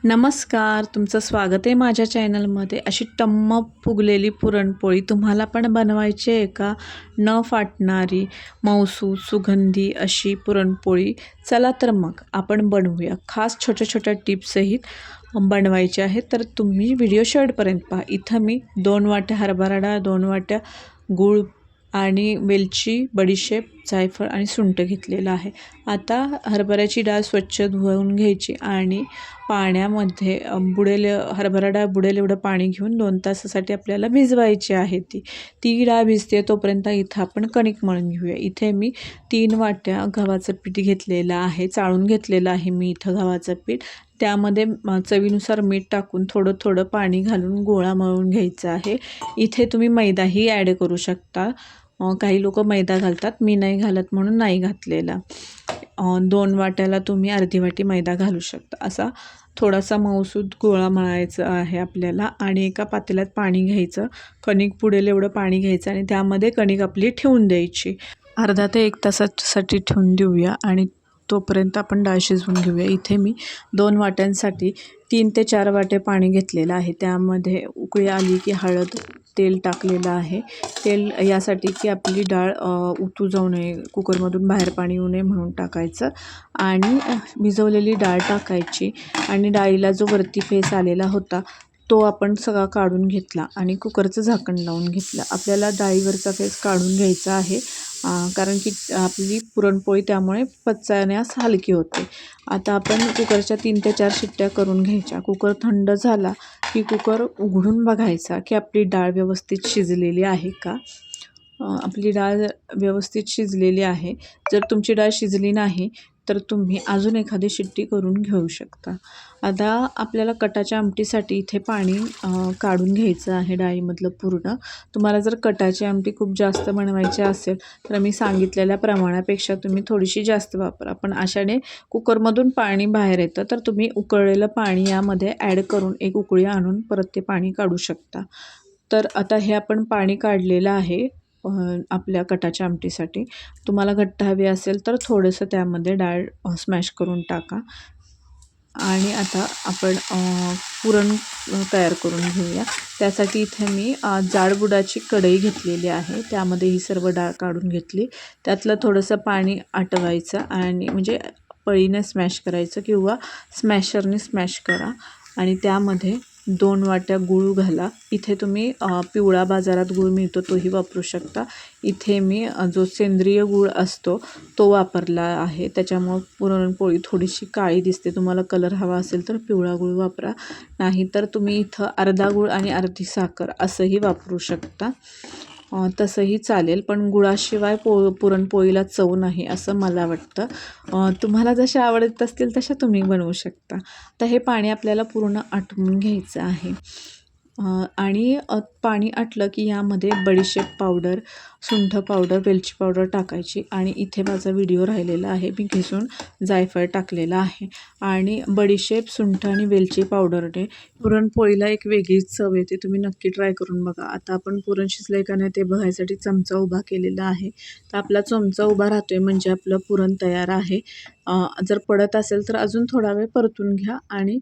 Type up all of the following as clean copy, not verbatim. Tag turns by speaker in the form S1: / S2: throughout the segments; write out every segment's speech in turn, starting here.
S1: नमस्कार, तुमचं स्वागत आहे माझ्या चॅनलमध्ये. अशी टम्म फुगलेली पुरणपोळी तुम्हाला पण बनवायची आहे का? न फाटणारी, मऊसूत, सुगंधी अशी पुरणपोळी. चला तर मग आपण बनवूया. खास छोट्या-छोट्या टिप्ससहित बनवायचे आहेत, तर तुम्ही व्हिडिओ शेवटपर्यंत पहा. इथं मी 2 वाट्या हरभरा डाळ, 2 वाट्या गूळ आणि वेलची, बडीशेप, जायफळ आणि सुंठ घेतलेलं आहे. आता हरभऱ्याची डाळ स्वच्छ धुवून घ्यायची आणि पाण्यामध्ये बुडेल हरभरा डाळ बुडेल एवढं पाणी घेऊन 2 तासासाठी आपल्याला भिजवायची आहे ती डाळ भिजते तोपर्यंत इथं आपण कणिक मळून घेऊया. इथे मी 3 वाट्या गव्हाचं पीठ घेतलेलं आहे, चाळून घेतलेलं आहे मी इथं गव्हाचं पीठ. त्यामध्ये चवीनुसार मीठ टाकून थोडं थोडं पाणी घालून गोळा मळून घ्यायचा आहे. इथे तुम्ही मैदाही ॲड करू शकता. काही लोक मैदा घालतात, मी नाही घालत म्हणून नाही घातलेला. 2 वाट्याला तुम्ही अर्धी वाटी मैदा घालू शकता. असा थोडासा मऊसूत गोळा मळायचा आहे आपल्याला आणि एका पातेल्यात पाणी घ्यायचं. कणिक बुडेल एवढं पाणी घ्यायचं आणि त्यामध्ये कणिक आपली ठेवून द्यायची. अर्धा ते 1 तासासाठी ठेवून देऊया आणि तोपर्यंत आपण डाळ शिजवून घेऊया. इथे मी 2 वाट्यांसाठी 3 ते 4 वाटे पाणी घेतलेलं आहे. त्यामध्ये उकळी आली की हळद, तेल टाकलेलं आहे. तेल यासाठी की आपली डाळ उतू जाऊ नये, कुकरमधून बाहेर पाणी येऊ नये म्हणून टाकायचं आणि भिजवलेली डाळ टाकायची आणि डाळीला जो वरती फेस आलेला होता तो आपण सगळा काढून घेतला आणि कुकरचं झाकण लावून घेतलं. आपल्याला डाळीवरचा फेस काढून घ्यायचा आहे कारण की आपली पुरणपोळी त्यामुळे पचण्यास हलकी होते. आता आपण कुकरच्या 3 ते 4 शिट्ट्या करून घ्यायच्या. कुकर थंड झाला की कुकर उघडून बघायचा की आपली डाळ व्यवस्थित शिजलेली आहे का. आपली डाळ व्यवस्थित शिजलेली आहे. जर तुमची डाळ शिजली नाही तर तुम्ही अजून एखादी शिट्टी करून घेऊ शकता. आता आपल्याला कटाच्या आमटीसाठी इथे पाणी काढून घ्यायचं आहे डाळीमधलं पूर्ण. तुम्हाला जर कटाची आमटी खूप जास्त बनवायची असेल तर मी सांगितलेल्या प्रमाणापेक्षा तुम्ही थोडीशी जास्त वापरा. पण अशाने कुकरमधून पाणी बाहेर येतं, तर तुम्ही उकळलेलं पाणी यामध्ये ॲड करून एक उकळी आणून परत ते पाणी काढू शकता. तर आता हे आपण पाणी काढलेलं आहे आपल्या कटाच्या आमटीसाठी. तुम्हाला घट्ट हवी असेल तर थोडंसं त्यामध्ये डाळ स्मॅश करून टाका आणि आता आपण पुरण तयार करून घेऊया. त्यासाठी इथे मी जाड बुडाची कढई घेतलेली आहे. त्यामध्ये ही सर्व डाळ काढून घेतली. त्यातलं थोडंसं पाणी आटवायचं आणि म्हणजे पळीने स्मॅश करायचं किंवा स्मॅशरने स्मॅश करा आणि त्यामध्ये 2 वाट्या गूळ घाला. इथे तुम्ही पिवळा बाजारात गूळ मिळतो तोही वापरू शकता. इथे मी जो सेंद्रिय गूळ असतो तो वापरला आहे. त्याच्यामुळं पुरणपोळी थोडीशी काळी दिसते. तुम्हाला कलर हवा असेल तर पिवळा गूळ वापरा, नाहीतर तुम्ही इथं अर्धा गूळ आणि अर्धी साखर असंही वापरू शकता. तसंही चालेल, पण गुळाशिवाय पुरणपोळीला चव नाही असं मला वाटतं. तुम्हाला जशा आवडत असतील तशा तुम्ही बनवू शकता. तर हे पाणी आपल्याला पूर्ण आटवून घ्यायचं आहे आणि पाणी आटलं की यामध्ये बडीशेप पावडर, सुंठ पावडर, वेलची पावडर टाकायची आणि इथे माझा व्हिडिओ राहिलेला आहे, मी घिसून जायफळ टाकलेलं आहे आणि बडीशेप, सुंठ आणि वेलची पावडरने पुरणपोळीला एक वेगळीच चव येते. तुम्ही नक्की ट्राय करून बघा. आता आपण पुरण शिजलं का नाही ते बघायसाठी चमचा उभा केलेला आहे. तर आपला चमचा उभा राहतोय म्हणजे आपलं पुरण तयार आहे. जर पडत असेल तर अजून थोडा वेळ परतून घ्या आणि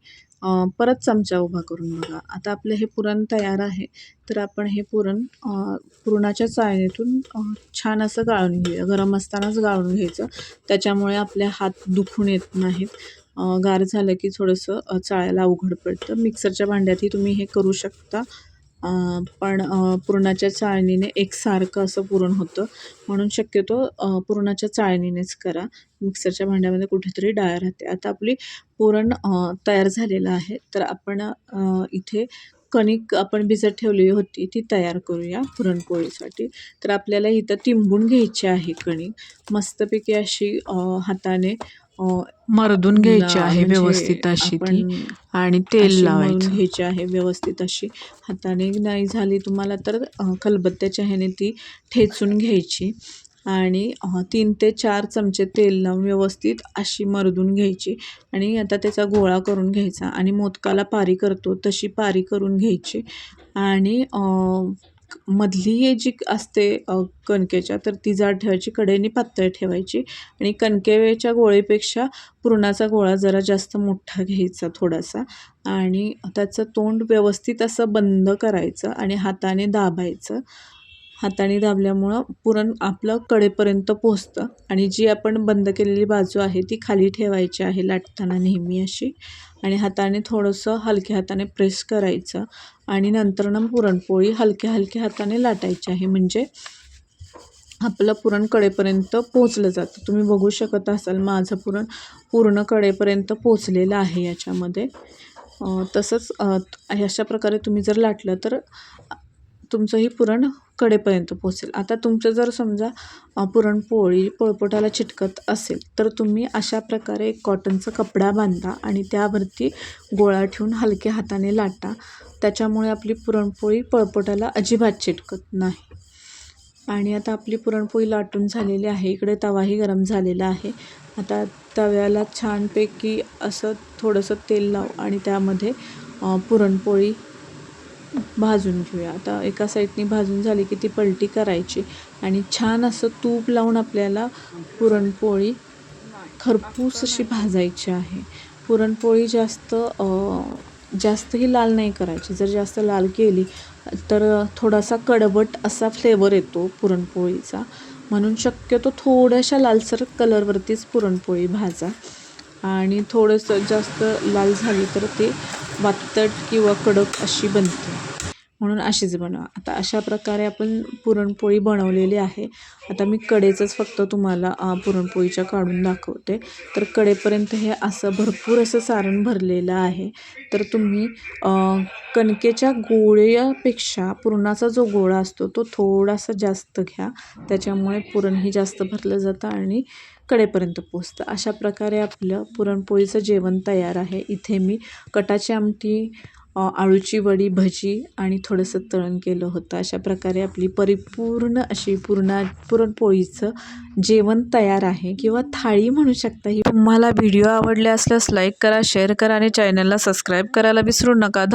S1: परत चमचा उभा करून बघा. आता आपलं हे पुरण तयार आहे. तर आपण हे पुरण पुरणाच्या चाळणीतून छान असं गाळून घेऊया. गरम असतानाच गाळून घ्यायचं, त्याच्यामुळे आपले हात दुखून येत नाहीत. गार झालं की थोडंसं चाळायला अवघड पडतं. मिक्सरच्या भांड्यातही तुम्ही हे करू शकता, पण पुरणाच्या चाळणीने एकसारखं असं पुरण होतं, म्हणून शक्यतो पुरणाच्या चाळणीनेच करा. मिक्सरच्या भांड्यामध्ये कुठेतरी डाळ राहते. आता आपली पुरण तयार झालेलं आहे. तर आपण इथे कणिक आपण भिजत ठेवली होती ती तयार करूया पुरणपोळीसाठी. तर आपल्याला इथं तिंबून घ्यायची आहे कणिक. मस्तपैकी अशी हाताने मर्दून घ्यायची आहे
S2: म्हणजे
S1: व्यवस्थित अशी ती
S2: आपण
S1: आणि तेल
S2: अशी मळून
S1: लावायचं. घ्यायची आहे व्यवस्थित अशी. हाताने नाही झाली तुम्हाला तर खलबत्त्याच्या ह्याने ती ठेचून घ्यायची आणि 3 ते 4 चमचे तेल लावून व्यवस्थित अशी मर्दून घ्यायची आणि आता त्याचा गोळा करून घ्यायचा आणि मोदकाला पारी करतो तशी पारी करून घ्यायची आणि मधली जी असते कणकेच्या तर ती जाड ठेवायची, कडेने पातळ ठेवायची आणि कणकेच्या गोळेपेक्षा पुरणाचा गोळा जरा जास्त मोठा घ्यायचा थोडासा आणि त्याचं तोंड व्यवस्थित असं बंद करायचं आणि हाताने दाबायचं. हाताने दाबल्यामुळं पुरण आपलं कडेपर्यंत पोचतं आणि जी आपण बंद केलेली बाजू आहे ती खाली ठेवायची आहे लाटताना नेहमी अशी आणि हाताने थोडंसं हलक्या हाताने प्रेस करायचं आणि नंतर पुरणपोळी हलक्या हलक्या हाताने लाटायची आहे, म्हणजे आपलं पुरण कडेपर्यंत पोचलं जातं. तुम्ही बघू शकत असाल माझं पुरण पूर्ण कडेपर्यंत पोचलेलं आहे याच्यामध्ये. तसंच अशा प्रकारे तुम्ही जर लाटलं तर तुमचंही पुरण कडेपर्यंत पोचेल. आता तुमचं जर समजा पुरणपोळी पोळपोटाला चिटकत असेल तर तुम्ही अशा प्रकारे एक कॉटनचा कपडा बांधा आणि त्यावरती गोळा ठेवून हलक्या हाताने लाटा. त्याच्यामुळे आपली पुरणपोळी पोळपोटाला अजिबात चिटकत नाही. आणि आता आपली पुरणपोळी लाटून झालेली आहे. इकडे तवाही गरम झालेला आहे. आता तव्याला छानपैकी असं थोडंसं तेल लाव आणि त्यामध्ये पुरणपोळी भाजून घेऊया. आता एका साईडनी भाजून झाली की ती पलटी करायची आणि छान असं तूप लावून आपल्याला पुरणपोळी खरपूस अशी भाजायची आहे. पुरणपोळी जास्तही लाल नाही करायची. जर जास्त लाल केली तर थोडासा कडवट असा फ्लेवर येतो पुरणपोळीचा, म्हणून शक्यतो थोड्याशा लालसर कलरवरतीच पुरणपोळी भाजा आणि थोडंसं जास्त लाल झाली तर ते वातट किंवा कडक अशी बनते, म्हणून अशीच बनवा. आता अशा प्रकारे आपण पुरणपोळी बनवलेली आहे. आता मी कडेचंच फक्त तुम्हाला पुरणपोळीच्या काढून दाखवते. तर कडेपर्यंत हे असं भरपूर असं सारण भरलेलं आहे. तर तुम्ही कणकेच्या गोळ्यापेक्षा पुरणाचा जो गोळा असतो तो थोडासा जास्त घ्या, त्याच्यामुळे पुरणही जास्त भरलं जातं आणि कडेपर्यंत पोचतं. अशा प्रकारे आपलं पुरणपोळीचं जेवण तयार आहे. इथे मी कटाची आमटी, आळूची वडी, भजी आणि थोडंसं तळण केलं होतं. अशा प्रकारे आपली परिपूर्ण अशी पुरणपोळीचं जेवण तयार आहे किंवा थाळी म्हणू शकता. ही तुम्हाला व्हिडिओ आवडले असल्यास लाईक करा, शेअर करा आणि चॅनलला सबस्क्राईब करायला विसरू नका.